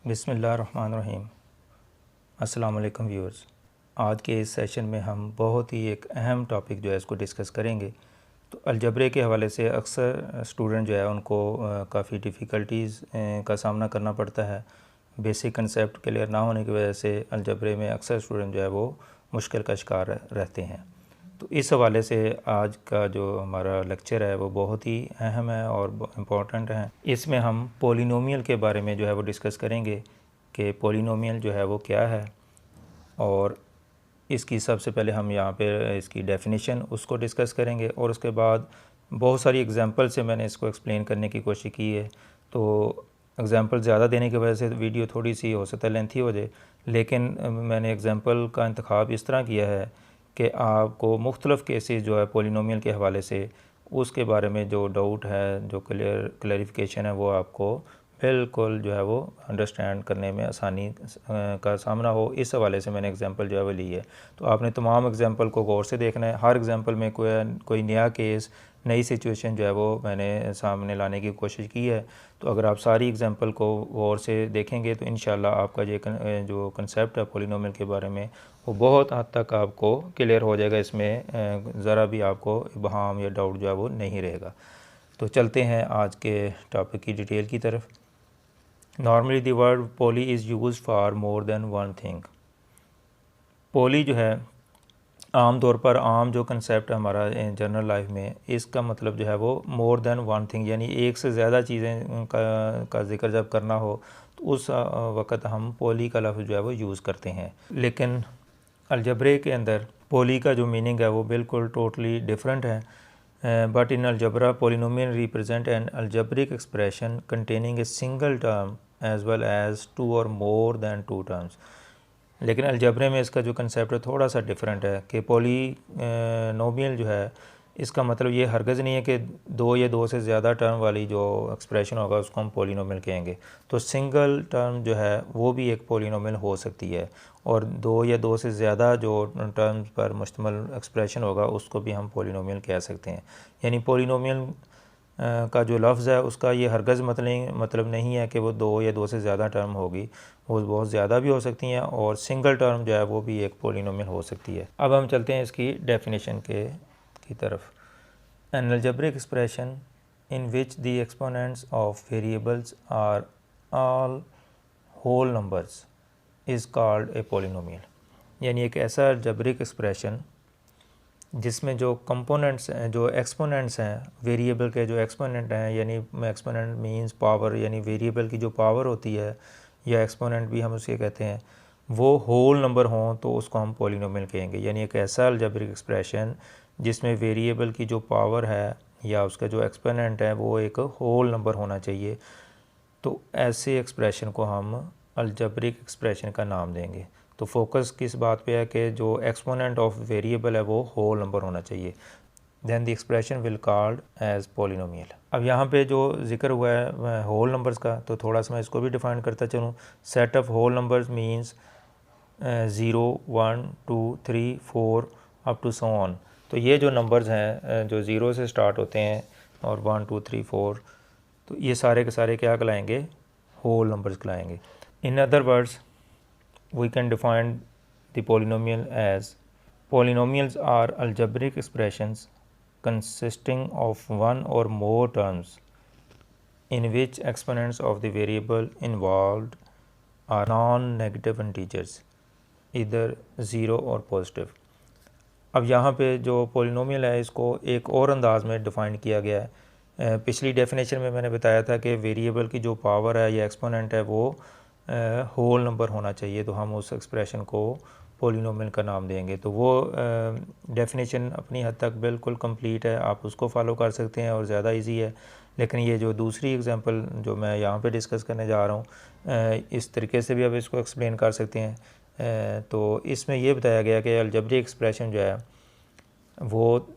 बिस्मिल्लाहिर्रहमानिर्रहीम। अस्सलाम वालेकुम व्यूअर्स। आज के इस सेशन में हम बहुत ही एक अहम टॉपिक जो है इसको डिस्कस करेंगे। तो अलजबरे के हवाले से अक्सर स्टूडेंट जो है उनको काफ़ी डिफ़िकल्टीज़ का सामना करना पड़ता है। बेसिक कंसेप्ट क्लियर ना होने की वजह से अलजबरे में अक्सर स्टूडेंट जो है वो मुश्किल का शिकार रहते हैं। तो इस हवाले से आज का जो हमारा लेक्चर है वो बहुत ही अहम है और इम्पोर्टेंट है। इसमें हम पोलिनोमियल के बारे में जो है वो डिस्कस करेंगे कि पोलिनोमियल जो है वो क्या है, और इसकी सबसे पहले हम यहाँ पे इसकी डेफिनेशन उसको डिस्कस करेंगे, और उसके बाद बहुत सारी एग्जांपल से मैंने इसको एक्सप्लेन करने की कोशिश की है। तो एग्जांपल ज़्यादा देने की वजह से वीडियो थोड़ी सी हो सकता है लेंथी हो जाए, लेकिन मैंने एग्जांपल का इंतखाब इस तरह किया है कि आपको मुख्तलिफ़ केसेस जो है पोलिनोमियल के हवाले से उसके बारे में जो डाउट है, जो क्लैरिफिकेशन है, वो आपको बिल्कुल जो है वो अंडरस्टैंड करने में आसानी का सामना हो। इस हवाले से मैंने एग्जांपल जो है वो ली है। तो आपने तमाम एग्जांपल को गौर से देखना है। हर एग्जांपल में कोई नया केस, नई सिचुएशन जो है वो मैंने सामने लाने की कोशिश की है। तो अगर आप सारी एग्जांपल को गौर से देखेंगे तो इंशाल्लाह आपका जो कंसेप्ट है पोलिनोमियल के बारे में वो बहुत हद तक आपको क्लियर हो जाएगा। इसमें ज़रा भी आपको इबहाम या डाउट जो है वो नहीं रहेगा। तो चलते हैं आज के टॉपिक की डिटेल की तरफ। Normally the word poly is use for more than one thing. Poly जो है आम तौर पर आम जो कंसेप्ट है हमारा जनरल लाइफ में, इसका मतलब जो है वो मोर देन वन थिंग, यानी एक से ज़्यादा चीज़ें का जिक्र जब करना हो तो उस वक़्त हम पोली का लफ्ज़ जो है वो यूज़ करते हैं। लेकिन अलजबरे के अंदर पोली का जो मीनिंग है वो बिल्कुल टोटली डिफरेंट है। But in algebra polynomial represent an algebraic expression containing a single term as well as two or more then to terms. लेकिन अलजबरे में इसका जो कंसेप्ट है थोड़ा सा डिफरेंट है कि पोलिनोमियल जो है इसका मतलब ये हरगज़ नहीं है कि दो या दो से ज़्यादा टर्म वाली जो एक्सप्रेशन होगा उसको हम पोलिनोमियल कहेंगे। तो सिंगल टर्म जो है वो भी एक पोलिनोमियल हो सकती है, और दो या दो से ज़्यादा जो टर्म्स पर मुश्तमिल एक्सप्रेशन होगा उसको भी हम पोलिनोमियल कह सकते हैं। यानी पोलिनोमियल का जो लफ्ज़ है उसका ये हरगज़ मतलब नहीं है कि वो दो या दो से ज़्यादा टर्म होगी, वो बहुत ज़्यादा भी हो सकती हैं, और सिंगल टर्म जो है वो भी एक पोलिनोमियल हो सकती है। अब हम चलते हैं इसकी डेफिनेशन की तरफ। An algebraic expression in which the exponents of variables are all whole numbers is called a polynomial. यानी एक ऐसा अलजेब्रिक एक्सप्रेशन जिसमें जो कंपोनेंट्स हैं, जो एक्सपोनेंट्स हैं, वेरिएबल के जो एक्सपोनेंट हैं, यानी एक्सपोनेंट मींस पावर, यानी वेरिएबल की जो पावर होती है या एक्सपोनेंट भी हम उसे कहते हैं, वो होल नंबर हों तो उसको हम पोलिनोमियल कहेंगे। यानी एक ऐसा अलजेब्रिक एक्सप्रेशन जिसमें वेरिएबल की जो पावर है या उसका जो एक्सपोनेंट है वो एक होल नंबर होना चाहिए, तो ऐसे एक्सप्रेशन को हम अलजेब्रिक एक्सप्रेशन का नाम देंगे। तो फोकस किस बात पे है कि जो एक्सपोनेंट ऑफ वेरिएबल है वो होल नंबर होना चाहिए। Then the expression will called as polynomial. अब यहाँ पे जो जिक्र हुआ है होल नंबर्स का, तो थोड़ा सा मैं इसको भी डिफाइन करता चलूँ। Set of whole numbers means 0 1 2 3 4 up to so on. तो ये जो नंबर्स हैं जो ज़ीरो से स्टार्ट होते हैं और 1 2 3 4, तो ये सारे के सारे क्या कहलाएंगे? होल नंबर्स कहलाएंगे। In other words we can define the polynomial as polynomials are algebraic expressions consisting of one or more terms in which exponents of the variable involved are non-negative integers, either zero और positive. अब यहाँ पे जो polynomial है इसको एक और अंदाज में डिफ़ाइन किया गया है। पिछली डेफिनेशन में मैंने बताया था कि वेरिएबल की जो पावर है या एक्सपोनेंट है वो होल नंबर होना चाहिए, तो हम उस एक्सप्रेशन को पोलिनोमियल का नाम देंगे। तो वो डेफिनेशन अपनी हद तक बिल्कुल कंप्लीट है, आप उसको फॉलो कर सकते हैं और ज़्यादा इजी है। लेकिन ये जो दूसरी एग्जांपल जो मैं यहाँ पे डिस्कस करने जा रहा हूँ, इस तरीके से भी आप इसको एक्सप्लेन कर सकते हैं। तो इसमें यह बताया गया कि अलजेब्रिक एक्सप्रेशन जो है वो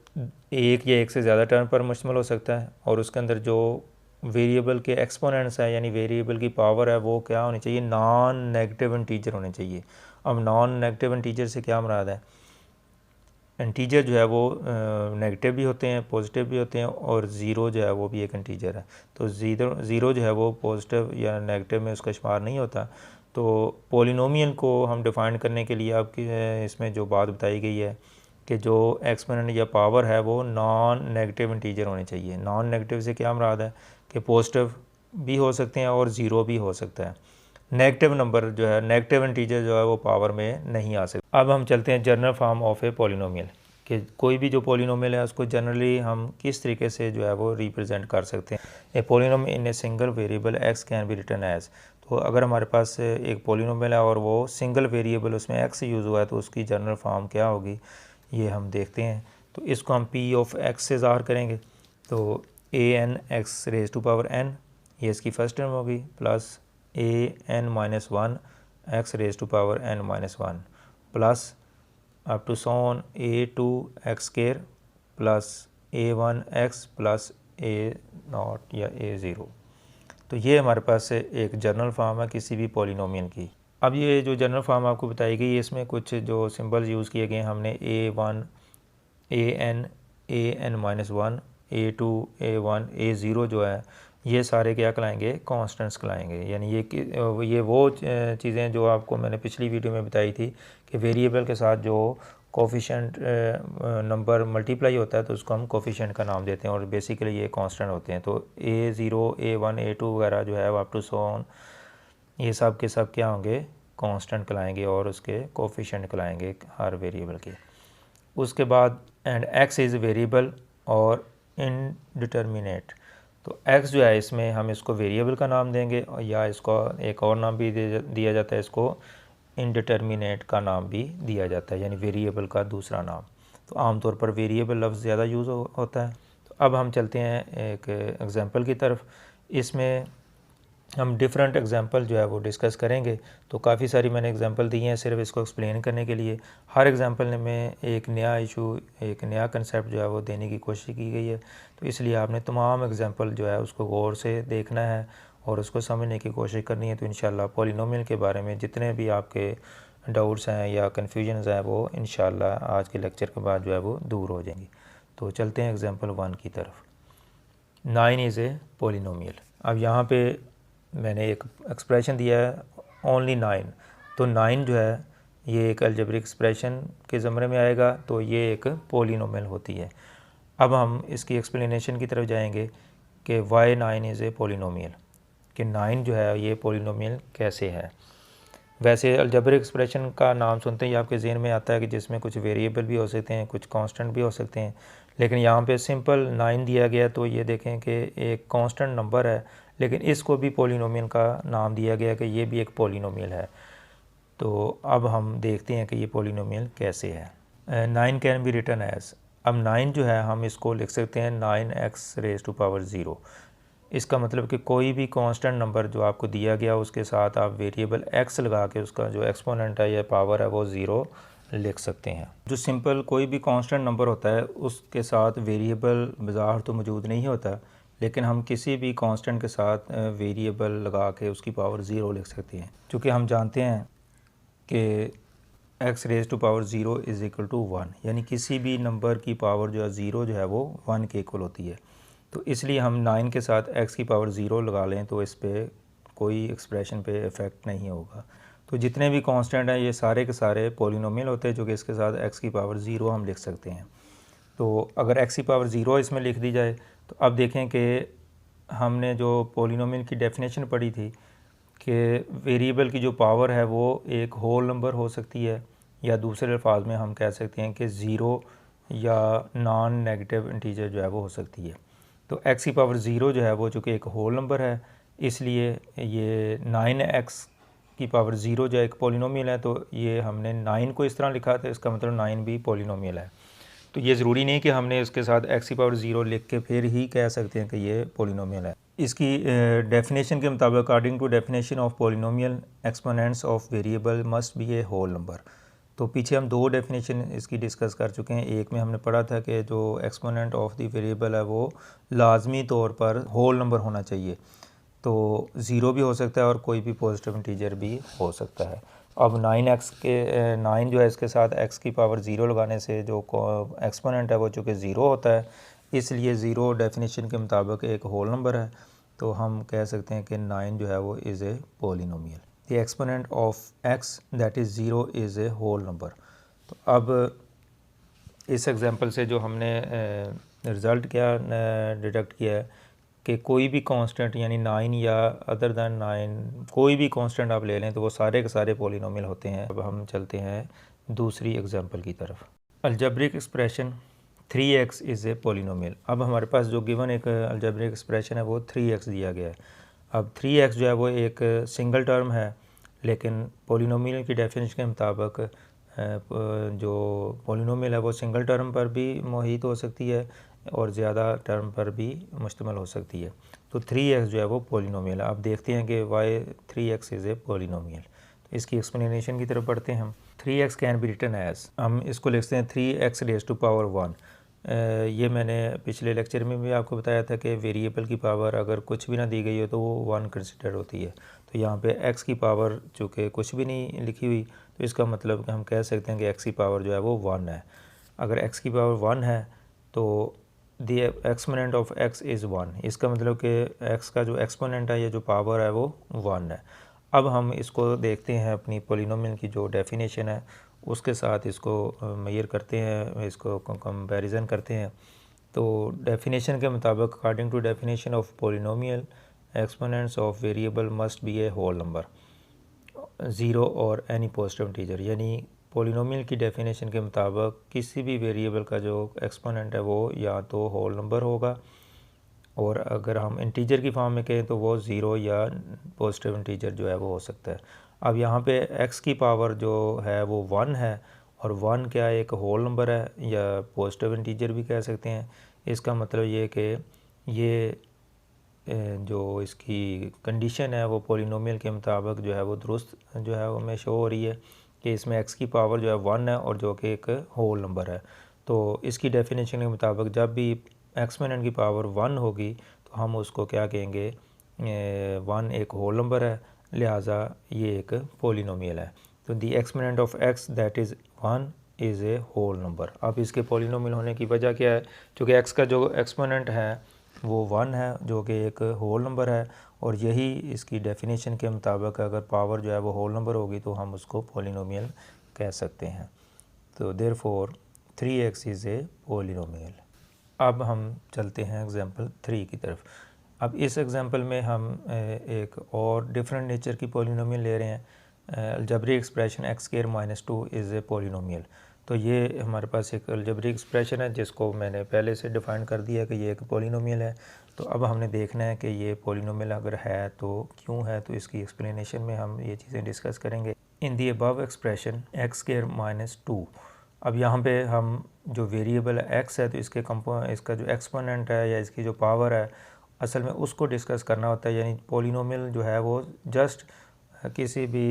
एक या एक से ज़्यादा टर्म पर मुश्तमिल हो सकता है, और उसके अंदर जो वेरिएबल के एक्सपोनेंट्स हैं यानी वेरिएबल की पावर है वो क्या होनी चाहिए? नॉन नेगेटिव इंटीजर होने चाहिए। अब नॉन नेगेटिव इंटीजर से क्या मुराद है? इंटीजर जो है वो नेगेटिव भी होते हैं, पॉजिटिव भी होते हैं, और ज़ीरो जो है वो भी एक इंटीजर है। तो ज़ीरो जो है वो पॉजिटिव या नेगेटिव में उसका शुमार नहीं होता। तो पॉलिनोमियल को हम डिफ़ाइन करने के लिए आपकी इसमें जो बात बताई गई है कि जो एक्सपोनेंट या पावर है वो नॉन नेगेटिव इंटीजर होने चाहिए। नॉन नेगेटिव से क्या मुराद है कि पॉजिटिव भी हो सकते हैं और ज़ीरो भी हो सकता है। नेगेटिव नंबर जो है, नेगेटिव इंटीजर जो है वो पावर में नहीं आ सकता। अब हम चलते हैं general form of a polynomial, कि कोई भी जो पॉलिनोमियल है उसको जनरली हम किस तरीके से जो है वो रिप्रेजेंट कर सकते हैं। A polynomial in a single variable x can be written as. तो अगर हमारे पास एक पॉलिनोमियल है और वो सिंगल वेरिएबल उसमें एक्स यूज़ हुआ है तो उसकी जनरल फॉर्म क्या होगी, ये हम देखते हैं। तो इसको हम पी ऑफ एक्स से ज़ाहिर करेंगे। तो a n x raise to power n, ये इसकी फर्स्ट टर्म होगी, plus a n minus one x raise to power n minus one, plus up to so on a two x square plus a one x plus a not या a zero. तो ये हमारे पास एक general form है किसी भी polynomial की। अब ये जो जनरल फॉर्म आपको बताई गई है इसमें कुछ जो सिंबल्स यूज़ किए गए, हमने a one a n minus one, a two a one, a zero जो है ये सारे क्या कहलाएंगे, कांस्टेंट्स कहलाएंगे। यानी ये वो चीज़ें जो आपको मैंने पिछली वीडियो में बताई थी कि वेरिएबल के साथ जो कोफिशिएंट नंबर मल्टीप्लाई होता है तो उसको हम कोफिशिएंट का नाम देते हैं, और बेसिकली ये कांस्टेंट होते हैं। तो a zero, a one, a two वगैरह जो है अप टू सो ऑन, ये सब के सब क्या होंगे, कांस्टेंट कहलाएंगे और उसके कोफिशिएंट कहलाएंगे हर वेरिएबल के। उसके बाद एंड एक्स इज़ वेरिएबल और इनडिटर्मिनेट। तो x जो है इसमें हम इसको वेरिएबल का नाम देंगे, और या इसको एक और नाम भी दिया जाता है, इसको इनडिटर्मिनेट का नाम भी दिया जाता है, यानी वेरिएबल का दूसरा नाम। तो आमतौर पर वेरिएबल लफ्ज़ ज़्यादा यूज़ होता है। तो अब हम चलते हैं एक एग्ज़ाम्पल की तरफ। इसमें हम डिफरेंट एग्जांपल जो है वो डिस्कस करेंगे। तो काफ़ी सारी मैंने एग्जांपल दी हैं सिर्फ इसको एक्सप्लेन करने के लिए। हर एग्जांपल में एक नया इशू, एक नया कंसेप्ट जो है वो देने की कोशिश की गई है। तो इसलिए आपने तमाम एग्जांपल जो है उसको गौर से देखना है और उसको समझने की कोशिश करनी है। तो इंशाल्लाह पॉलिनोमियल के बारे में जितने भी आपके डाउट्स हैं या कन्फ्यूजन्स हैं वो इंशाल्लाह आज के लेक्चर के बाद जो है वो दूर हो जाएंगी। तो चलते हैं एग्जाम्पल 1 की तरफ। 9 इज़ ए पॉलिनोमियल। अब यहाँ पे मैंने एक एक्सप्रेशन दिया है ओनली 9। तो 9 जो है ये एक अलजेब्रिक एक्सप्रेशन के ज़मरे में आएगा, तो ये एक पॉलिनोमियल होती है। अब हम इसकी एक्सप्लेनेशन की तरफ जाएंगे कि वाई 9 इज़ ए पॉलिनोमियल, कि 9 जो है ये पॉलिनोमियल कैसे है। वैसे अलजेब्रिक एक्सप्रेशन का नाम सुनते ही आपके ज़हन में आता है कि जिसमें कुछ वेरिएबल भी हो सकते हैं, कुछ कांस्टेंट भी हो सकते हैं, लेकिन यहाँ पे सिंपल 9 दिया गया। तो ये देखें कि एक कांस्टेंट नंबर है, लेकिन इसको भी पॉलिनोमियल का नाम दिया गया कि ये भी एक पॉलिनोमियल है। तो अब हम देखते हैं कि ये पॉलिनोमियल कैसे है। 9 कैन बी रिटन एज। अब 9 जो है हम इसको लिख सकते हैं 9x रेज टू पावर 0। इसका मतलब कि कोई भी कांस्टेंट नंबर जो आपको दिया गया उसके साथ आप वेरिएबल x लगा के उसका जो एक्सपोनेंट है या पावर है वो 0 लिख सकते हैं। जो सिंपल कोई भी कांस्टेंट नंबर होता है उसके साथ वेरिएबल बाज़ाहिर तो मौजूद नहीं होता, लेकिन हम किसी भी कांस्टेंट के साथ वेरिएबल लगा के उसकी पावर 0 लिख सकते हैं। चूँकि हम जानते हैं कि x raise to power 0 is equal to 1, यानी किसी भी नंबर की पावर जो है 0 जो है वो 1 के इक्वल होती है। तो इसलिए हम 9 के साथ x की पावर 0 लगा लें तो इस पर कोई एक्सप्रेशन पे इफ़ेक्ट नहीं होगा। तो जितने भी कांस्टेंट हैं ये सारे के सारे पॉलिनोमियल होते हैं जो कि इसके साथ x की पावर 0 हम लिख सकते हैं। तो अगर x की पावर 0 इसमें लिख दी जाए तो अब देखें कि हमने जो पॉलिनोमियल की डेफिनेशन पढ़ी थी कि वेरिएबल की जो पावर है वो एक होल नंबर हो सकती है, या दूसरे अल्फाज में हम कह सकते हैं कि 0 या नॉन नेगेटिव इंटीजर जो है वो हो सकती है। तो x की पावर 0 जो है वो चूँकि एक होल नंबर है, इसलिए ये 9x की पावर 0 जो एक पॉलिनोमियल है। तो ये हमने 9 को इस तरह लिखा था, इसका मतलब 9 भी पॉलिनोमियल है। तो ये ज़रूरी नहीं कि हमने इसके साथ x की पावर 0 लिख के फिर ही कह सकते हैं कि ये पॉलिनोमियल है। इसकी डेफिनेशन के मुताबिक according to definition of polynomial exponents of variable must be a whole number. तो पीछे हम 2 डेफिनेशन इसकी डिस्कस कर चुके हैं। एक में हमने पढ़ा था कि जो एक्सपोनेंट ऑफ द वेरिएबल है वो लाजमी तौर पर होल नंबर होना चाहिए। तो ज़ीरो भी हो सकता है और कोई भी पॉजिटिव इंटीजर भी हो सकता है। अब 9 जो है इसके साथ x की पावर 0 लगाने से जो एक्सपोनेंट है वो चूँकि ज़ीरो होता है, इसलिए ज़ीरो डेफिनेशन के मुताबिक एक होल नंबर है। तो हम कह सकते हैं कि 9 जो है वो is a polynomial. The exponent of x that is 0 is a whole number. तो अब इस एग्जांपल से जो हमने रिज़ल्ट क्या डिडक्ट किया है कि कोई भी कांस्टेंट यानी 9 या अदर दैन 9 कोई भी कांस्टेंट आप ले लें तो वो सारे के सारे पॉलिनोमियल होते हैं। अब हम चलते हैं दूसरी एग्जांपल की तरफ। Algebraic expression 3x is a polynomial. अब हमारे पास जो गिवन एक अलजेब्रिक एक्सप्रेशन है वो 3x दिया गया है। अब 3x जो है वो एक सिंगल टर्म है, लेकिन पॉलिनोमियल की डेफिनेशन के मुताबिक जो पॉलिनोमियल है वो सिंगल टर्म पर भी मुहित हो सकती है और ज़्यादा टर्म पर भी मुश्तमिल हो सकती है। तो 3x जो है वो पॉलिनोमियल है। अब देखते हैं कि Y 3x is a polynomial. तो इसकी एक्सप्लेनेशन की तरफ पढ़ते हैं हम। 3x can be written as, हम इसको लिखते हैं 3x रेज़ टू पावर 1। ये मैंने पिछले लेक्चर में भी आपको बताया था कि वेरिएबल की पावर अगर कुछ भी ना दी गई हो तो वो 1 कंसिडर होती है। तो यहाँ पे x की पावर चूँकि कुछ भी नहीं लिखी हुई, तो इसका मतलब कि हम कह सकते हैं कि x की पावर जो है वो 1 है। अगर x की पावर 1 है तो the exponent of x is 1, इसका मतलब कि x का जो एक्सपोनेंट है या जो पावर है वो 1 है। अब हम इसको देखते हैं अपनी पॉलिनोमियल की जो डेफिनेशन है उसके साथ इसको मेजर करते हैं, इसको कंपैरिजन करते हैं। तो डेफिनेशन के मुताबिक according to definition of polynomial exponents of variable must be a whole number, zero और एनी पॉजिटिव इंटीजर। यानी पॉलिनोमियल की डेफिनेशन के मुताबिक किसी भी वेरिएबल का जो एक्सपोनेंट है वो या तो होल नंबर होगा, और अगर हम इंटीजर की फॉर्म में कहें तो वो ज़ीरो या पॉजिटिव इंटीजर जो है वो हो सकता है। अब यहाँ पे x की पावर जो है वो 1 है, और 1 क्या एक होल नंबर है या पॉजिटिव इंटीजर भी कह सकते हैं। इसका मतलब ये कि ये जो इसकी कंडीशन है वो पॉलिनोमियल के मुताबिक जो है वो दुरुस्त जो है वो हमें शो हो रही है कि इसमें x की पावर जो है 1 है और जो कि एक होल नंबर है। तो इसकी डेफिनेशन के मुताबिक जब भी एक्सपोनेंट की पावर 1 होगी तो हम उसको क्या कहेंगे, 1 एक होल नंबर है, लिहाजा ये एक पॉलिनोमियल है। तो the exponent of x that is 1 is a whole number. अब इसके पॉलिनोमियल होने की वजह क्या है, क्योंकि x का जो एक्सपोनेंट है वो 1 है जो कि एक होल नंबर है, और यही इसकी डेफिनेशन के मुताबिक अगर पावर जो है वो होल नंबर होगी तो हम उसको पॉलिनोमियल कह सकते हैं। तो therefore 3x is a polynomial. अब हम चलते हैं एग्जांपल 3 की तरफ। अब इस एग्जांपल में हम एक और डिफरेंट नेचर की पॉलिनोमियल ले रहे हैं। Algebraic expression x² - 2 is a polynomial. तो ये हमारे पास एक अलजेब्रिक एक्सप्रेशन है जिसको मैंने पहले से डिफ़ाइन कर दिया कि ये एक पॉलिनोमियल है। तो अब हमने देखना है कि ये पॉलिनोमियल अगर है तो क्यों है, तो इसकी एक्सप्लेनेशन में हम ये चीज़ें डिस्कस करेंगे। इन दी अबव एक्सप्रेशन x² - 2। अब यहाँ पे हम जो वेरिएबल x है तो इसका जो एक्सपोनेंट है या इसकी जो पावर है असल में उसको डिस्कस करना होता है। यानी पॉलिनोमियल जो है वो जस्ट किसी भी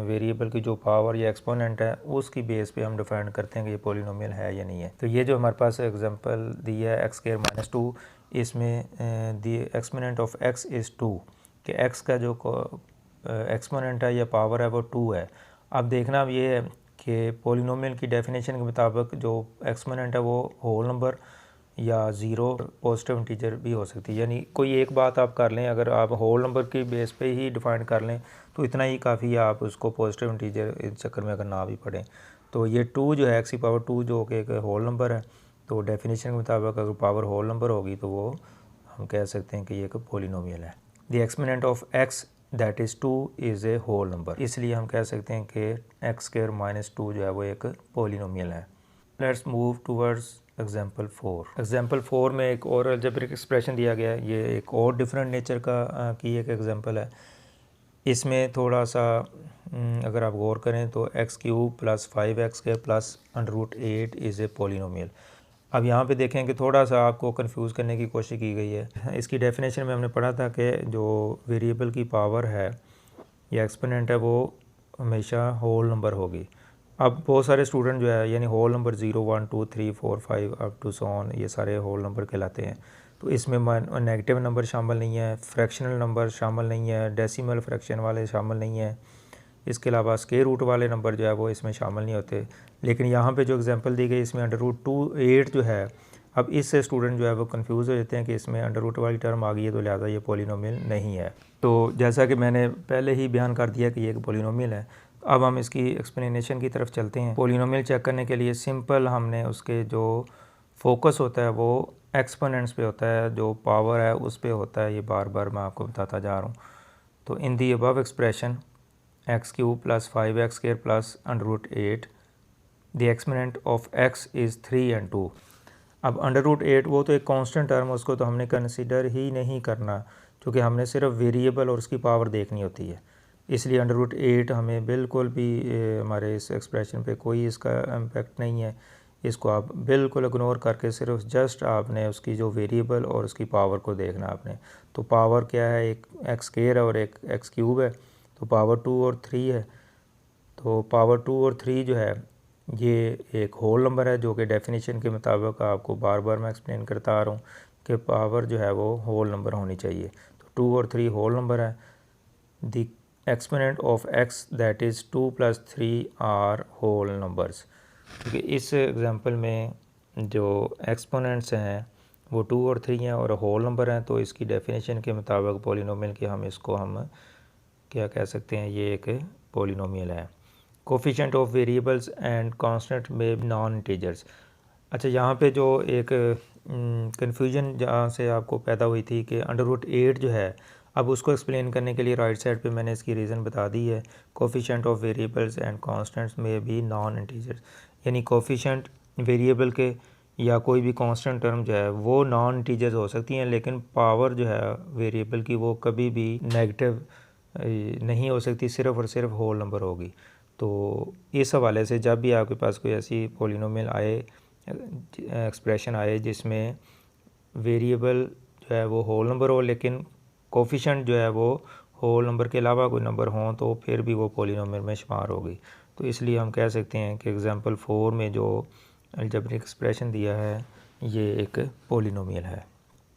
वेरिएबल की जो पावर या एक्सपोनेंट है उसकी बेस पे हम डिफाइन करते हैं कि ये पॉलिनोमियल है या नहीं है। तो ये जो हमारे पास एग्जांपल दी है x² - 2, इसमें दी एक्सपोनेंट ऑफ x इज़ 2, कि x का जो एक्सपोनेंट है या पावर है वो 2 है। अब देखना अब ये है कि पॉलिनोमियल की डेफिनेशन के मुताबिक जो एक्सपोनेंट है वो होल नंबर या ज़ीरो पॉजिटिव इंटीजर भी हो सकती है। यानी कोई एक बात आप कर लें, अगर आप होल नंबर की बेस पे ही डिफ़ाइन कर लें तो इतना ही काफ़ी है, आप उसको पॉजिटिव इंटीजर इस चक्कर में अगर ना भी पढ़ें। तो ये 2 जो है x की पावर 2 जो कि एक होल नंबर है, तो डेफिनेशन के मुताबिक अगर पावर होल नंबर होगी तो वो हम कह सकते हैं कि ये एक पॉलिनोमियल है। The exponent of x that is 2 is a whole number, इसलिए हम कह सकते हैं कि x² - 2 जो है वो एक पॉलिनोमियल है। Let's move towards example 4। Example 4 में एक और अलजेब्रिक एक्सप्रेशन दिया गया है। ये एक और डिफरेंट नेचर की एक एग्जाम्पल है। इसमें थोड़ा सा अगर आप गौर करें तो x³ + 5x² + √8 is a polynomial. अब यहाँ पे देखें कि थोड़ा सा आपको कंफ्यूज करने की कोशिश की गई है। इसकी डेफिनेशन में हमने पढ़ा था कि जो वेरिएबल की पावर है या एक्सपोनेंट है वो हमेशा होल नंबर होगी। अब बहुत सारे स्टूडेंट जो है यानी whole number 0 1 2 3 4 5 up to so on, ये सारे होल नंबर कहलाते हैं। तो इसमें नेगेटिव नंबर शामिल नहीं है, फ्रैक्शनल नंबर शामिल नहीं है, डेसिमल फ्रैक्शन वाले शामिल नहीं है, इसके अलावा स्क्वायर रूट वाले नंबर जो है वो इसमें शामिल नहीं होते। लेकिन यहाँ पे जो एग्जांपल दी गई इसमें √8 जो है, अब इससे स्टूडेंट जो है वो कंफ्यूज हो जाते हैं कि इसमें अंडर रूट वाली टर्म आ गई है तो लिहाजा ये पॉलिनोमियल नहीं है। तो जैसा कि मैंने पहले ही बयान कर दिया कि ये एक पॉलिनोमियल है, अब हम इसकी एक्सप्लेनेशन की तरफ चलते हैं। पॉलिनोमियल चेक करने के लिए सिंपल हमने उसके जो फोकस होता है वो एक्सपोनेंट्स पे होता है, जो पावर है उस पे होता है। ये बार बार मैं आपको बताता जा रहा हूँ। तो in the above expression x³ + 5x² + √8 the exponent of x is 3 and 2। अब √8 वो तो एक कांस्टेंट टर्म है, उसको तो हमने कंसीडर ही नहीं करना, क्योंकि हमने सिर्फ वेरिएबल और उसकी पावर देखनी होती है। इसलिए √8 हमें बिल्कुल भी हमारे इस एक्सप्रेशन पे कोई इसका इम्पेक्ट नहीं है। इसको आप बिल्कुल इग्नोर करके सिर्फ जस्ट आपने उसकी जो वेरिएबल और उसकी पावर को देखना आपने। तो पावर क्या है, एक x² है और एक x³ है, तो पावर 2 और 3 है। तो पावर 2 और 3 जो है ये एक होल नंबर है, जो कि डेफिनेशन के मुताबिक आपको बार बार मैं एक्सप्लेन करता आ रहा हूँ कि पावर जो है वो होल नंबर होनी चाहिए। तो 2 और 3 होल नंबर है। The exponent of x that is 2 + 3 are whole numbers. क्योंकि इस एग्जांपल में जो एक्सपोनेंट्स हैं वो 2 और 3 हैं और होल नंबर हैं, तो इसकी डेफिनेशन के मुताबिक पॉलिनोमियल की हम क्या कह सकते हैं, ये एक पॉलिनोमियल है। Coefficient of variables and constant में नॉन इंटीजर्स। अच्छा, यहाँ पे जो एक कन्फ्यूजन जहाँ से आपको पैदा हुई थी कि √8 जो है, अब उसको एक्सप्लेन करने के लिए राइट साइड पे मैंने इसकी रीज़न बता दी है। Coefficient of variables and constants में भी नॉन इंटीजर्स, यानी कोफिशिएंट वेरिएबल के या कोई भी कांस्टेंट टर्म जो है वो नॉन इंटीजर्स हो सकती हैं, लेकिन पावर जो है वेरिएबल की वो कभी भी नेगेटिव नहीं हो सकती, सिर्फ़ और सिर्फ होल नंबर होगी। तो इस हवाले से जब भी आपके पास कोई ऐसी पॉलिनोमियल आए, एक्सप्रेशन आए जिसमें वेरिएबल जो है वो होल नंबर हो लेकिन कोफिशिएंट जो है वो होल नंबर के अलावा कोई नंबर हों, तो फिर भी वो पॉलिनोमियल में शुमार होगी। तो इसलिए हम कह सकते हैं कि एग्जांपल 4 में जो अलजेब्रिक एक्सप्रेशन दिया है ये एक पॉलिनोमियल है।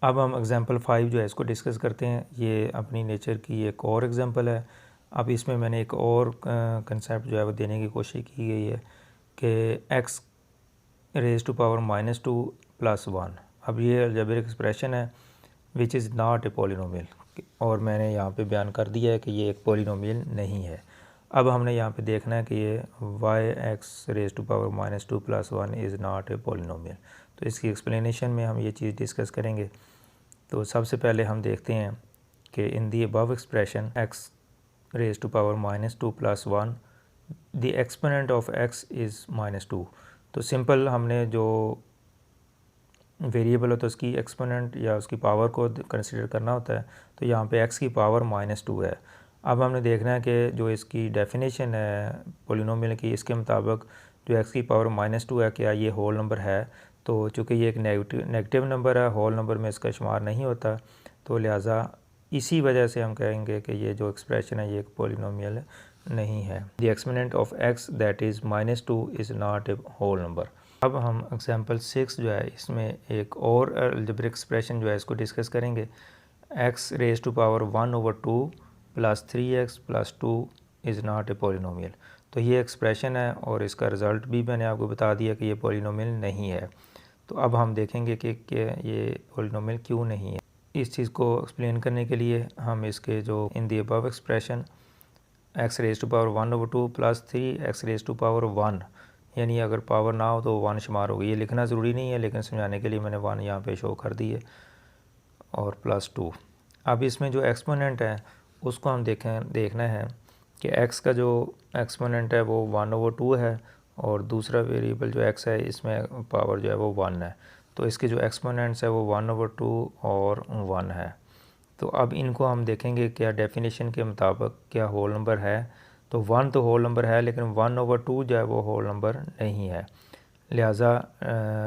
अब हम एग्जांपल 5 जो है इसको डिस्कस करते हैं। ये अपनी नेचर की एक और एग्जांपल है। अब इसमें मैंने एक और कंसेप्ट जो है वो देने की कोशिश की गई है कि x रेज़ टू पावर -2 + 1। अब ये अलजेब्रिक एक्सप्रेशन है विच इज़ नॉट ए पॉलिनोमियल, और मैंने यहाँ पे बयान कर दिया है कि ये एक पॉलिनोमियल नहीं है। अब हमने यहाँ पे देखना है कि ये y(x raise to power -2 + 1) is not a polynomial. तो इसकी एक्सप्लेनेशन में हम ये चीज़ डिस्कस करेंगे। तो सबसे पहले हम देखते हैं कि in the above expression x raise to power -2 + 1 the exponent of x is -2। तो सिंपल हमने जो वेरिएबल होता है उसकी एक्सपोनेंट या उसकी पावर को कंसिडर करना होता है। तो यहाँ पे x की पावर -2 है। अब हमने देखना है कि जो इसकी डेफिनेशन है पॉलिनोमियल की, इसके मुताबिक जो x की पावर -2 है क्या ये होल नंबर है। तो चूँकि ये एक नेगेटिव नंबर है, होल नंबर में इसका शुमार नहीं होता, तो लिहाजा इसी वजह से हम कहेंगे कि ये जो एक्सप्रेशन है ये एक पॉलिनोमियल नहीं है। The exponent of x that is -2 is not a whole number. अब हम एग्जांपल 6 जो है इसमें एक और अलजेब्रिक एक्सप्रेशन जो है इसको डिस्कस करेंगे। x raise to power 1/2 + 3x + 2 is not a polynomial. तो ये एक्सप्रेशन है और इसका रिज़ल्ट भी मैंने आपको बता दिया कि ये पॉलिनोमियल नहीं है। तो अब हम देखेंगे कि ये पॉलिनोमियल क्यों नहीं है। इस चीज़ को एक्सप्लेन करने के लिए हम इसके जो in the above expression x raise to power 1/2 + 3x raise to power 1, यानी अगर पावर ना हो तो 1 शुमार होगी। ये लिखना ज़रूरी नहीं है, लेकिन समझाने के लिए मैंने 1 यहाँ पे शो कर दी है, और +2। अब इसमें जो एक्सपोनेंट है उसको हम देखना है कि x का जो एक्सपोनेंट है वो 1/2 है, और दूसरा वेरिएबल जो x है इसमें पावर जो है वो 1 है। तो इसके जो एक्सपोनेंट्स है वो 1/2 और 1 है। तो अब इनको हम देखेंगे क्या डेफिनेशन के मुताबिक क्या होल नंबर है। तो 1 तो होल नंबर है, लेकिन 1/2 जो है वो होल नंबर नहीं है। लिहाजा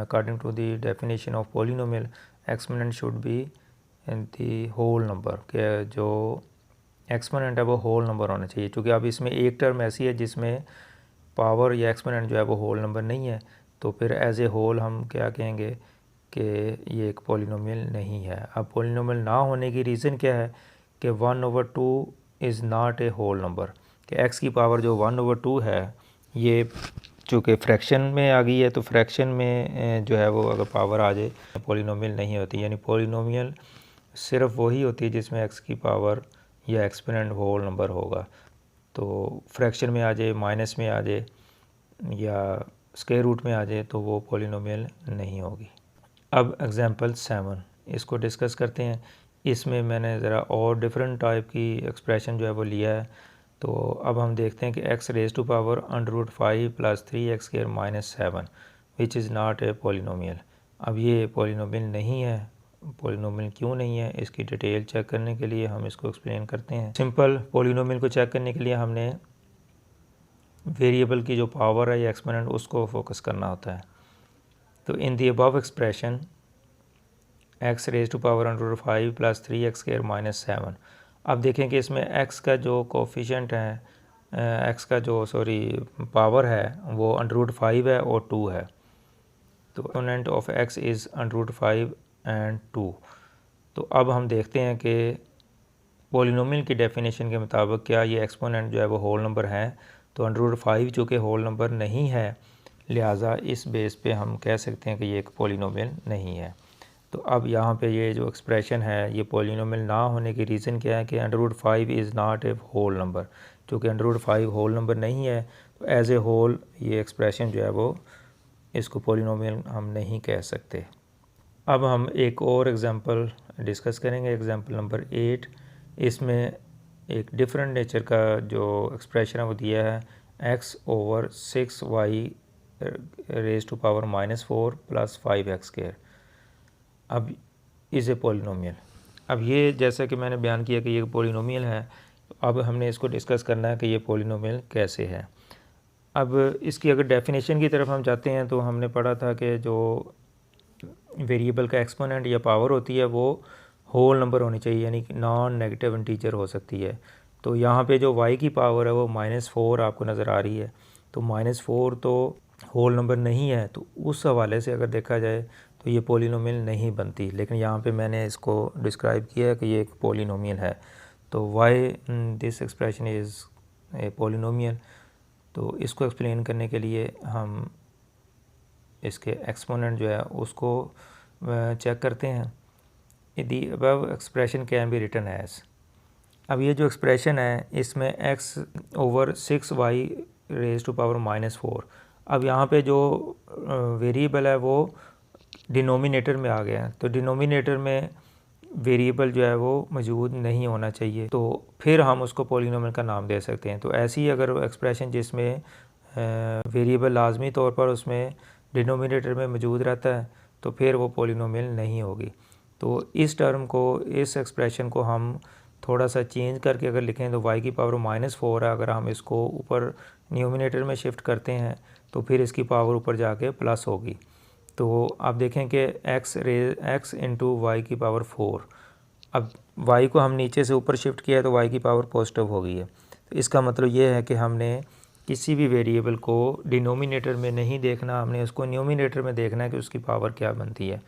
according to the definition of polynomial exponent should be in the whole number, के जो एक्सपोनेंट है वो होल नंबर होना चाहिए। क्योंकि अब इसमें एक टर्म ऐसी है जिसमें पावर या एक्सपोनेंट जो है वो होल नंबर नहीं है, तो फिर एज ए होल हम क्या कहेंगे कि ये एक पॉलिनोमियल नहीं है। अब पॉलिनोमियल ना होने की रीज़न क्या है कि 1/2 is not a whole number, कि x की पावर जो 1/2 है ये चूँकि फ्रैक्शन में आ गई है, तो फ्रैक्शन में जो है वो अगर पावर आ जाए पॉलिनोमियल नहीं होती। यानी पॉलिनोमियल सिर्फ वही होती है जिसमें x की पावर या एक्सपोनेंट होल नंबर होगा। तो फ्रैक्शन में आ जाए, माइनस में आ जाए या स्क्वायर रूट में आ जाए तो वो पॉलिनोमियल नहीं होगी। अब एग्जांपल 7 इसको डिस्कस करते हैं। इसमें मैंने ज़रा और डिफरेंट टाइप की एक्सप्रेशन जो है वो लिया है। तो अब हम देखते हैं कि x raise to power √5 + 3x² - 7 which is not a polynomial. अब ये पॉलिनोमियल नहीं है। पॉलिनोमियल क्यों नहीं है, इसकी डिटेल चेक करने के लिए हम इसको एक्सप्लेन करते हैं। सिंपल पॉलिनोमियल को चेक करने के लिए हमने वेरिएबल की जो पावर है या एक्सपोनेंट उसको फोकस करना होता है। तो in the above expression x raise to power √5 + 3x² - 7। अब देखें कि इसमें x का जो कोफिशिएंट है, x का जो पावर है वो √5 है और 2 है। तो exponent of x is √5 and 2। तो अब हम देखते हैं कि पॉलिनोमियल की डेफिनेशन के मुताबिक क्या ये एक्सपोनेंट जो है वो होल नंबर है। तो √5 चूँकि होल नंबर नहीं है, लिहाजा इस बेस पे हम कह सकते हैं कि ये एक पॉलिनोमियल नहीं है। तो अब यहाँ पे ये जो एक्सप्रेशन है ये पॉलिनोमियल ना होने की रीज़न क्या है कि √5 is not a whole number. चूँकि √5 होल नंबर नहीं है तो एज ए होल ये एक्सप्रेशन जो है वो इसको पॉलिनोमियल हम नहीं कह सकते। अब हम एक और एग्ज़ाम्पल डिस्कस करेंगे, एग्ज़ाम्पल नंबर 8। इसमें एक डिफरेंट नेचर का जो एक्सप्रेशन है वो दिया है x/6y rays to power -4 + 5x²। अब इज़ ए पॉलिनोमियल। अब ये जैसा कि मैंने बयान किया कि ये पॉलिनोमियल है, अब हमने इसको डिस्कस करना है कि ये पॉलिनोमियल कैसे है। अब इसकी अगर डेफिनेशन की तरफ हम जाते हैं तो हमने पढ़ा था कि जो वेरिएबल का एक्सपोनेंट या पावर होती है वो होल नंबर होनी चाहिए, यानी कि नॉन नेगेटिव इंटीजर हो सकती है। तो यहाँ पे जो y की पावर है वो -4 आपको नज़र आ रही है। तो -4 तो होल नंबर नहीं है, तो उस हवाले से अगर देखा जाए तो ये पॉलिनोमियल नहीं बनती। लेकिन यहाँ पे मैंने इसको डिस्क्राइब किया है कि ये एक पॉलिनोमियल है। तो why this expression is a polynomial. तो इसको एक्सप्लेन करने के लिए हम इसके एक्सपोनेंट जो है उसको चेक करते हैं। The above expression can be written as. अब ये जो एक्सप्रेशन है इसमें x/6y रेज़ टू पावर -4। अब यहाँ पे जो वेरिएबल है वो डिनोमिनेटर में आ गया है। तो डिनोमिनेटर में वेरिएबल जो है वो मौजूद नहीं होना चाहिए, तो फिर हम उसको पॉलिनोमियल का नाम दे सकते हैं। तो ऐसी अगर एक्सप्रेशन जिसमें वेरिएबल लाजमी तौर पर उसमें डिनोमिनेटर में मौजूद रहता है तो फिर वो पॉलिनोमियल नहीं होगी। तो इस टर्म को, इस एक्सप्रेशन को हम थोड़ा सा चेंज करके अगर लिखें तो y की पावर -4 है, अगर हम इसको ऊपर न्यूमिनेटर में शिफ्ट करते हैं तो फिर इसकी पावर ऊपर जाके प्लस होगी। तो आप देखें कि x इंटू वाई की पावर 4। अब y को हम नीचे से ऊपर शिफ्ट किया है तो y की पावर पॉजिटिव हो गई है। तो इसका मतलब ये है कि हमने किसी भी वेरिएबल को डिनोमिनेटर में नहीं देखना, हमने उसको न्यूमिनेटर में देखना है कि उसकी पावर क्या बनती है।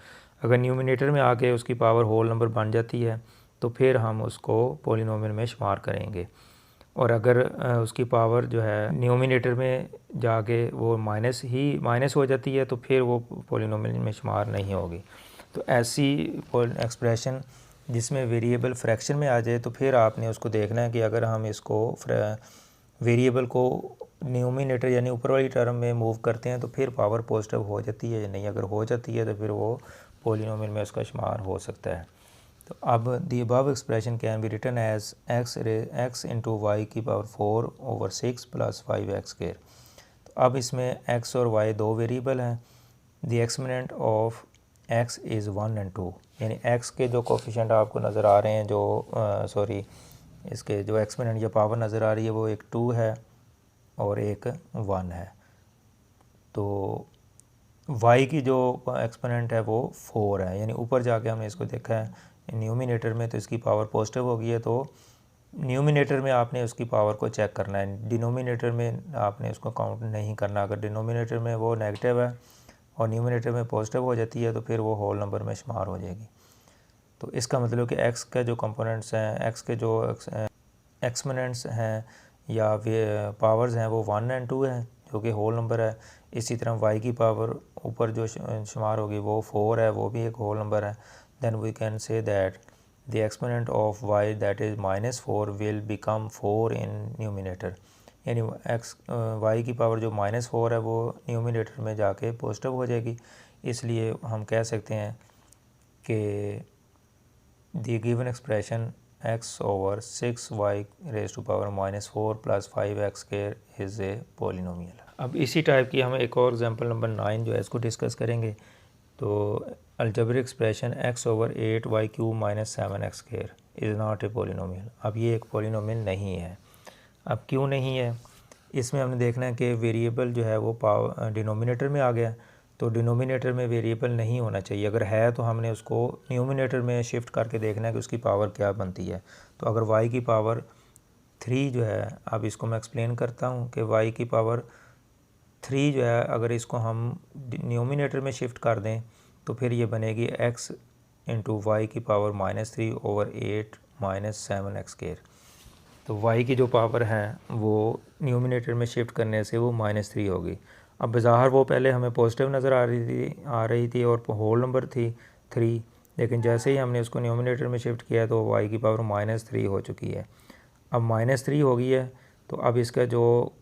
अगर न्यूमिनेटर में आके उसकी पावर होल नंबर बन जाती है तो फिर हम उसको पॉलिनोमियल में शुमार करेंगे। और अगर उसकी पावर जो है न्यूमिनेटर में जाके वो माइनस हो जाती है तो फिर वो पॉलिनोमियल में शुमार नहीं होगी। तो ऐसी एक्सप्रेशन जिसमें वेरिएबल फ्रैक्शन में आ जाए तो फिर आपने उसको देखना है कि अगर हम इसको वेरिएबल को न्यूमिनेटर यानी ऊपर वाली टर्म में मूव करते हैं तो फिर पावर पॉजिटिव हो जाती है या नहीं। अगर हो जाती है तो फिर वो पॉलिनोमियल में उसका शुमार हो सकता है। तो अब the above expression can be written as x into y की पावर 4/6 + 5x²। तो अब इसमें x और y दो वेरिएबल हैं। The exponent of x is 1 and 2, यानी x के जो कोफिशिएंट आपको नज़र आ रहे हैं, जो इसके जो एक्सपोनेंट या पावर नज़र आ रही है वो एक 2 है और एक 1 है। तो y की जो एक्सपोनेंट है वो 4 है, यानी ऊपर जाके हमने इसको देखा है न्यूमिनेटर में तो इसकी पावर पॉजिटिव हो गई है। तो न्यूमिनेटर में आपने उसकी पावर को चेक करना है, डिनोमिनेटर में आपने उसको काउंट नहीं करना। अगर डिनोमिनेटर में वो नेगेटिव है और न्यूमिनेटर में पॉजिटिव हो जाती है तो फिर वो होल नंबर में शुमार हो जाएगी। तो इसका मतलब कि एक्स के जो कंपोनेंट्स हैं, एक्स के जो एक्सपोनेंट्स हैं या पावर्स हैं वो 1 और 2 हैं जो कि होल नंबर है। इसी तरह वाई की पावर ऊपर जो शुमार होगी वो 4 है, वो भी एक होल नंबर है। Then we can say that the exponent of y that is -4 will become 4 in numerator, यानी एक्स वाई की पावर जो -4 है वो न्यूमिनेटर में जाके पॉजिटिव हो जाएगी। इसलिए हम कह सकते हैं कि the given expression x/6y⁻4 + 5x² is a polynomial. अब इसी टाइप की हम एक और एग्जांपल नंबर 9 जो है इसको डिस्कस करेंगे। तो algebraic expression x/8y³ - 7x² is not A polynomial. अब ये एक पोलिनोमियल नहीं है। अब क्यों नहीं है, इसमें हमने देखना है कि वेरिएबल जो है वो डिनोमिनेटर में आ गया, तो डिनोमिनेटर में वेरिएबल नहीं होना चाहिए। अगर है तो हमने उसको न्यूमिनेटर में शिफ्ट करके देखना है कि उसकी पावर क्या बनती है। तो अगर y की पावर 3 जो है, अब इसको मैं एक्सप्लेन करता हूँ कि y की पावर 3 जो है अगर इसको हम न्यूमिनेटर में शिफ्ट कर दें तो फिर ये बनेगी x × y की पावर -3/8 - 7x²। तो y की जो पावर है वो न्यूमिनेटर में शिफ्ट करने से वो -3 होगी। अब बाज़ार वो पहले हमें पॉजिटिव नज़र आ रही थी और होल नंबर थी 3, लेकिन जैसे ही हमने उसको न्यूमिनेटर में शिफ्ट किया तो y की पावर -3 हो चुकी है। अब -3 हो गई है तो अब इसका जो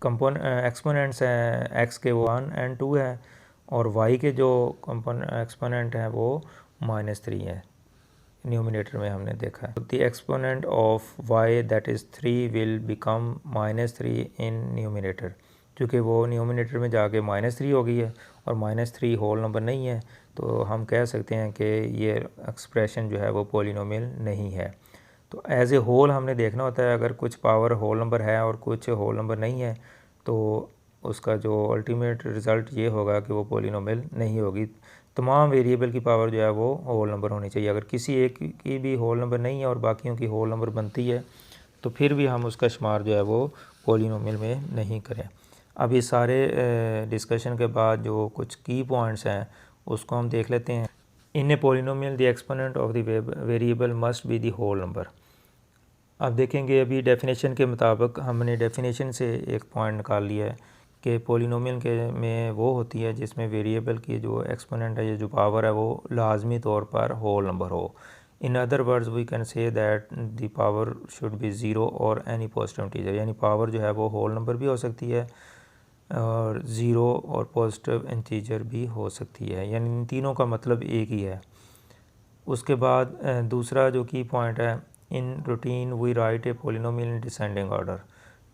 एक्सपोनेंट्स हैं x के वो 1 और 2 है और y के जो एक्सपोनेंट हैं वो -3 है। न्यूमिनेटर में हमने देखा है the exponent of y that is 3 will become -3 in numerator, क्योंकि वो न्यूमिनेटर में जाके -3 हो गई है और -3 होल नंबर नहीं है, तो हम कह सकते हैं कि ये एक्सप्रेशन जो है वो पोलिनोमियल नहीं है। तो एज ए होल हमने देखना होता है, अगर कुछ पावर होल नंबर है और कुछ होल नंबर नहीं है तो उसका जो अल्टीमेट रिज़ल्ट ये होगा कि वो पोलिनोमियल नहीं होगी। तमाम वेरिएबल की पावर जो है वो होल नंबर होनी चाहिए। अगर किसी एक की भी होल नंबर नहीं है और बाकियों की होल नंबर बनती है तो फिर भी हम उसका शुमार जो है वो पोलिनोमियल में नहीं करें। अब ये सारे डिस्कशन के बाद जो कुछ की पॉइंट्स हैं उसको हम देख लेते हैं। In a polynomial the exponent of the variable must be the whole number. अब देखेंगे अभी डेफिनेशन के मुताबिक हमने डेफिनेशन से एक पॉइंट निकाल लिया है कि पोलिनोमियल के में वो होती है जिसमें वेरिएबल की जो एक्सपोनेंट है, ये जो पावर है वो लाजमी तौर पर होल नंबर हो। In other words we can say that the power should be 0 और एनी पॉजिटिव इंटीजर, यानी पावर जो है वो होल नंबर भी हो सकती है और 0 और पॉजिटिव इंटीजर भी हो सकती है, यानी इन तीनों का मतलब एक ही है। उसके बाद दूसरा जो की पॉइंट है, in routine we write a polynomial in descending order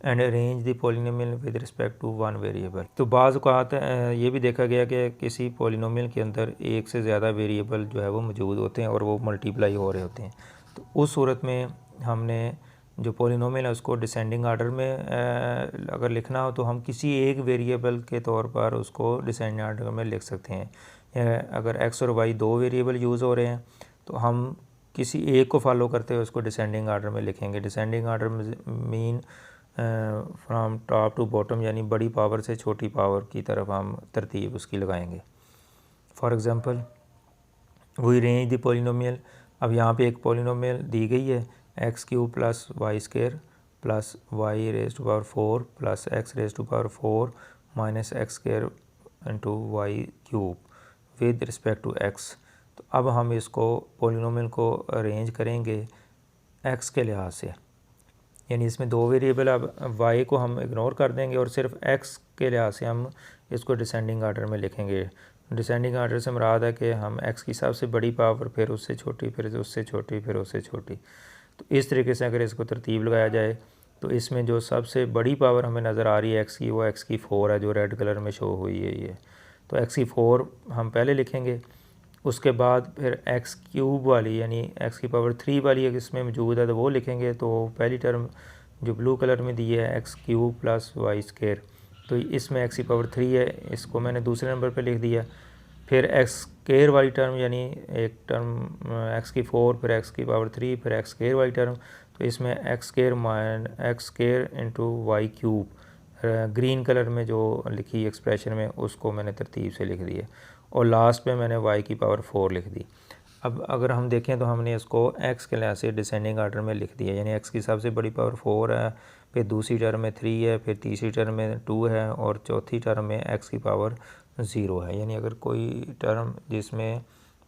and arrange the polynomial with respect to one variable. तो बाज़ औक़ात ये भी देखा गया कि किसी पोलिनोमियल के अंदर एक से ज़्यादा वेरिएबल जो है वो मौजूद होते हैं और वो मल्टीप्लाई हो रहे होते हैं। तो उस सूरत में हमने जो पोलिनोमियल है उसको डिसेंडिंग आर्डर में अगर लिखना हो तो हम किसी एक वेरिएबल के तौर पर उसको डिसेंडिंग आर्डर में लिख सकते हैं। अगर x और y दो वेरिएबल यूज़ हो रहे हैं तो हम किसी एक को फॉलो करते हुए उसको डिसेंडिंग आर्डर में लिखेंगे। Descending order mean from top to bottom, यानी बड़ी पावर से छोटी पावर की तरफ हम तरतीब उसकी लगाएंगे। For example we range the polynomial. अब यहाँ पे एक पोलिनोमियल दी गई है x³ + y² + y⁴ + x⁴ - x² × y³ with respect to x। तो अब हम इसको पोलिनोमियल को अरेंज करेंगे x के लिहाज से, यानी इसमें दो वेरिएबल, अब y को हम इग्नोर कर देंगे और सिर्फ x के लिहाज से हम इसको डिसेंडिंग आर्डर में लिखेंगे। डिसेंडिंग आर्डर से मुराद है कि हम x की सबसे बड़ी पावर, फिर उससे छोटी, फिर उससे छोटी, फिर उससे छोटी। तो इस तरीके से अगर इसको तरतीब लगाया जाए तो इसमें जो सबसे बड़ी पावर हमें नज़र आ रही है x की, वो x⁴ है जो रेड कलर में शो हुई है ये। तो x⁴ हम पहले लिखेंगे, उसके बाद फिर x³ वाली यानी x⁴ वाली इसमें मौजूद है तो वो लिखेंगे। तो पहली टर्म जो ब्लू कलर में दी है x³ + y², तो इसमें x⁴ है, इसको मैंने दूसरे नंबर पे लिख दिया। फिर x² वाली टर्म यानी एक टर्म x⁴, फिर x⁴ फिर x² वाली टर्म, तो इसमें x² × y³ ग्रीन कलर में जो लिखी एक्सप्रेशन में उसको मैंने तरतीब से लिख दी है और लास्ट में मैंने y की पावर 4 लिख दी। अब अगर हम देखें तो हमने इसको x के लिहाज से डिसेंडिंग आर्डर में लिख दिया, यानी x की सबसे बड़ी पावर 4 है, फिर दूसरी टर्म में 3 है, फिर तीसरी टर्म में 2 है और चौथी टर्म में x की पावर 0 है। यानी अगर कोई टर्म जिसमें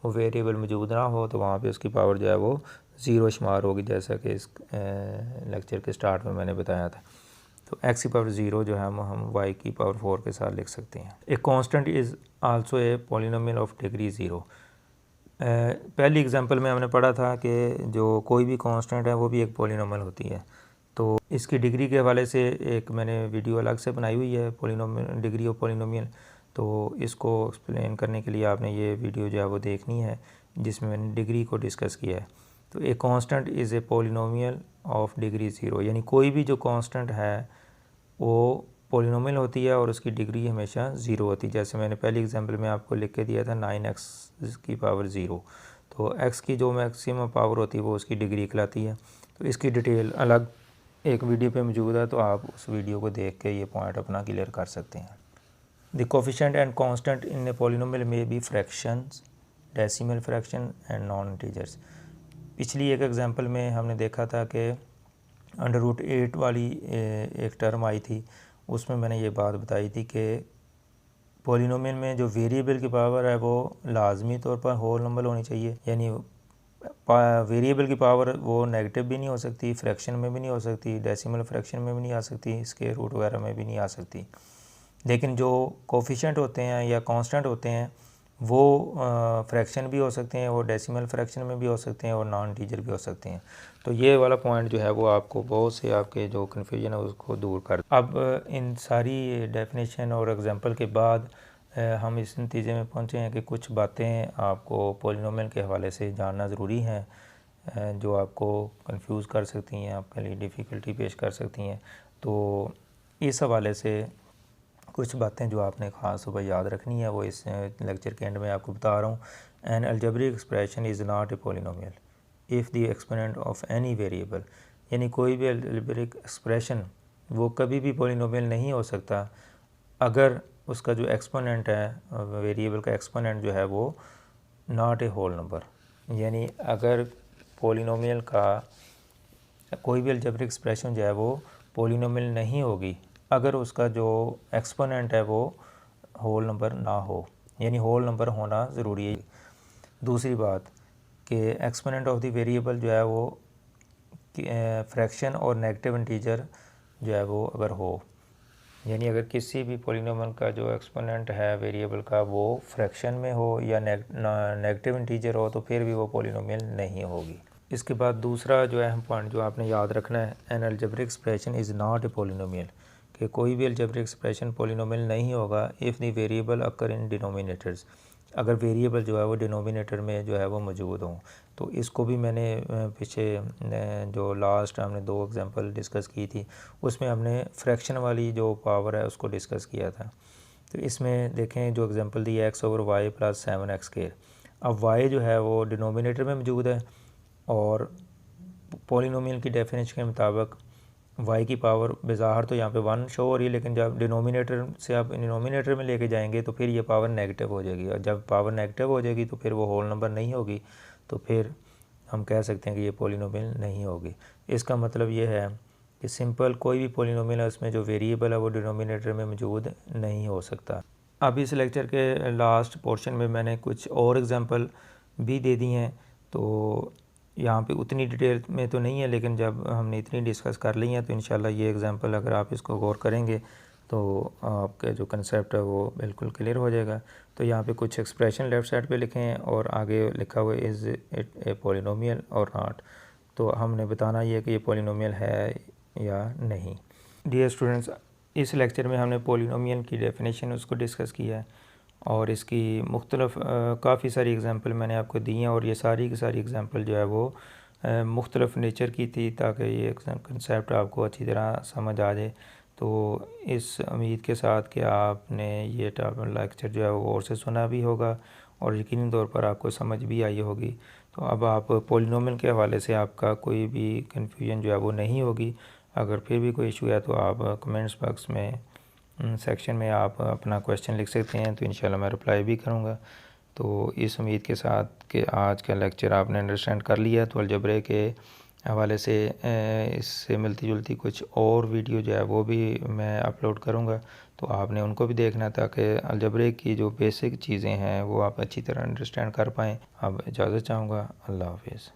वो वेरिएबल मौजूद ना हो तो वहाँ पे उसकी पावर जो है वो 0 शुमार होगी, जैसा कि इस लेक्चर के स्टार्ट में मैंने बताया था। तो x की पावर 0 जो है हम y की पावर 4 के साथ लिख सकते हैं। A constant is also a polynomial of degree 0। पहली एग्जांपल में हमने पढ़ा था कि जो कोई भी कांस्टेंट है वो भी एक पॉलिनोमियल होती है। तो इसकी डिग्री के हवाले से एक मैंने वीडियो अलग से बनाई हुई है, पॉलिनोमियल, डिग्री ऑफ पॉलिनोमियल। तो इसको एक्सप्लेन करने के लिए आपने ये वीडियो जो है वो देखनी है, जिसमें मैंने डिग्री को डिस्कस किया है। तो a constant is a polynomial of degree 0, यानी कोई भी जो कांस्टेंट है वो पॉलिनोमियल होती है और उसकी डिग्री हमेशा 0 होती है। जैसे मैंने पहली एग्जांपल में आपको लिख के दिया था 9x की पावर 0, तो x की जो मैक्सिमम पावर होती है वो उसकी डिग्री कहलाती है। तो इसकी डिटेल अलग एक वीडियो पे मौजूद है, तो आप उस वीडियो को देख के ये पॉइंट अपना क्लियर कर सकते हैं। The coefficient and constant in a polynomial में be fractions, decimal fraction and non integers. पिछली एक एग्जांपल में हमने देखा था कि √8 वाली एक टर्म आई थी, उसमें मैंने ये बात बताई थी कि पॉलिनोमियल में जो वेरिएबल की पावर है वो लाजमी तौर पर होल नंबर होनी चाहिए, यानी वेरिएबल की पावर वो नेगेटिव भी नहीं हो सकती, फ्रैक्शन में भी नहीं हो सकती, डेसिमल फ्रैक्शन में भी नहीं आ सकती, स्क्वायर रूट वगैरह में भी नहीं आ सकती। लेकिन जो कोफिशिएंट होते हैं या कांस्टेंट होते हैं वो फ्रैक्शन भी हो सकते हैं, वो डेसिमल फ्रैक्शन में भी हो सकते हैं और नॉन इंटीजर भी हो सकते हैं। तो ये वाला पॉइंट जो है वो आपको बहुत से आपके जो कन्फ्यूजन है उसको दूर कर। अब इन सारी डेफिनेशन और एग्जांपल के बाद हम इस नतीजे में पहुंचे हैं कि कुछ बातें आपको पॉलिनोमियल के हवाले से जानना ज़रूरी हैं जो आपको कंफ्यूज कर सकती हैं, आपके लिए डिफ़िकल्टी पेश कर सकती हैं। तो इस हवाले से कुछ बातें जो आपने ख़ास सुबह याद रखनी है वो इस लेक्चर के एंड में आपको बता रहा हूँ। N algebraic expression is not a polynomial if the exponent of any variable, यानी कोई भी अलजेब्रिक एक्सप्रेशन वो कभी भी पॉलिनोमियल नहीं हो सकता अगर उसका जो एक्सपोनेंट है, वेरिएबल का एक्सपोनेंट जो है वो नॉट ए होल नंबर। यानी अगर पॉलिनोमियल का कोई भी अलजेब्रिक एक्सप्रेशन जो है वो पॉलिनोमियल नहीं होगी अगर उसका जो एक्सपोनेंट है वो होल नंबर ना हो, यानी होल नंबर होना ज़रूरी है। दूसरी बात कि एक्सपोनेंट ऑफ द वेरिएबल जो है वो फ्रैक्शन और नेगेटिव इंटीजर जो है वो अगर हो, यानी अगर किसी भी पॉलिनोमियल का जो एक्सपोनेंट है वेरिएबल का वो फ्रैक्शन में हो या नेगेटिव इंटीजर हो तो फिर भी वो पॉलिनोमियल नहीं होगी। इसके बाद दूसरा जो अहम पॉइंट जो आपने याद रखना है, N algebraic expression is not a polynomial, कि कोई भी अलजेब्रिक एक्सप्रेशन पॉलिनोमियल नहीं होगा if the variable occur in denominators, अगर वेरिएबल जो है वो डिनोमिनेटर में जो है वो मौजूद हों। तो इसको भी मैंने पीछे जो लास्ट हमने 2 एग्जांपल डिस्कस की थी उसमें हमने फ्रैक्शन वाली जो पावर है उसको डिस्कस किया था। तो इसमें देखें जो एग्जांपल दी x/y + 7x²। अब y जो है वो डिनोमिनेटर में मौजूद है और पॉलिनोमियल की डेफिनेशन के मुताबिक y की पावर बेज़ाहिर तो यहाँ पे 1 शो हो रही है, लेकिन जब डिनोमिनेटर से आप डिनोमिनेटर में लेके जाएंगे तो फिर ये पावर नेगेटिव हो जाएगी, और जब पावर नेगेटिव हो जाएगी तो फिर वो होल नंबर नहीं होगी, तो फिर हम कह सकते हैं कि ये पॉलिनोमियल नहीं होगी। इसका मतलब ये है कि सिंपल कोई भी पॉलिनोमियल है उसमें जो वेरिएबल है वो डिनोमिनेटर में मौजूद नहीं हो सकता। अब इस लेक्चर के लास्ट पोर्शन में मैंने कुछ और एग्जांपल भी दे दी हैं, तो यहाँ पे उतनी डिटेल में तो नहीं है, लेकिन जब हमने इतनी डिस्कस कर ली हैं तो इंशाल्लाह ये एग्जांपल अगर आप इसको गौर करेंगे तो आपका जो कंसेप्ट है वो बिल्कुल क्लियर हो जाएगा। तो यहाँ पे कुछ एक्सप्रेशन लेफ़्ट साइड पे लिखे हैं और आगे लिखा हुआ है इज़ इट ए पॉलिनोमियल और नॉट। तो हमने बताना ये कि ये पॉलिनोमियल है या नहीं। डियर स्टूडेंट्स, इस लेक्चर में हमने पॉलिनोमियल की डेफिनेशन उसको डिस्कस किया है और इसकी मुख्तलिफ काफ़ी सारी एग्ज़ाम्पल मैंने आपको दी हैं, और ये सारी की सारी एग्ज़ाम्पल जो है वो मुख्तलिफ नेचर की थी ताकि ये कंसेप्ट आपको अच्छी तरह समझ आ जाए। तो इस उम्मीद के साथ कि आपने ये लेक्चर जो है वो और से सुना भी होगा और यकीनी तौर पर आपको समझ भी आई होगी। तो अब आप पॉलिनोमियल के हवाले से आपका कोई भी कन्फ्यूजन जो है वो नहीं होगी। अगर फिर भी कोई इशू है तो आप कमेंट्स बॉक्स में सेक्शन में आप अपना क्वेश्चन लिख सकते हैं, तो इंशाल्लाह मैं रिप्लाई भी करूँगा। तो इस उम्मीद के साथ कि आज का लेक्चर आपने अंडरस्टैंड कर लिया, तो अलजबरे के हवाले से इससे मिलती जुलती कुछ और वीडियो जो है वो भी मैं अपलोड करूँगा, तो आपने उनको भी देखना ताकि अलजबरे की जो बेसिक चीज़ें हैं वो आप अच्छी तरह अंडरस्टैंड कर पाएँ। अब इजाज़त चाहूँगा। अल्लाह हाफ़िज़।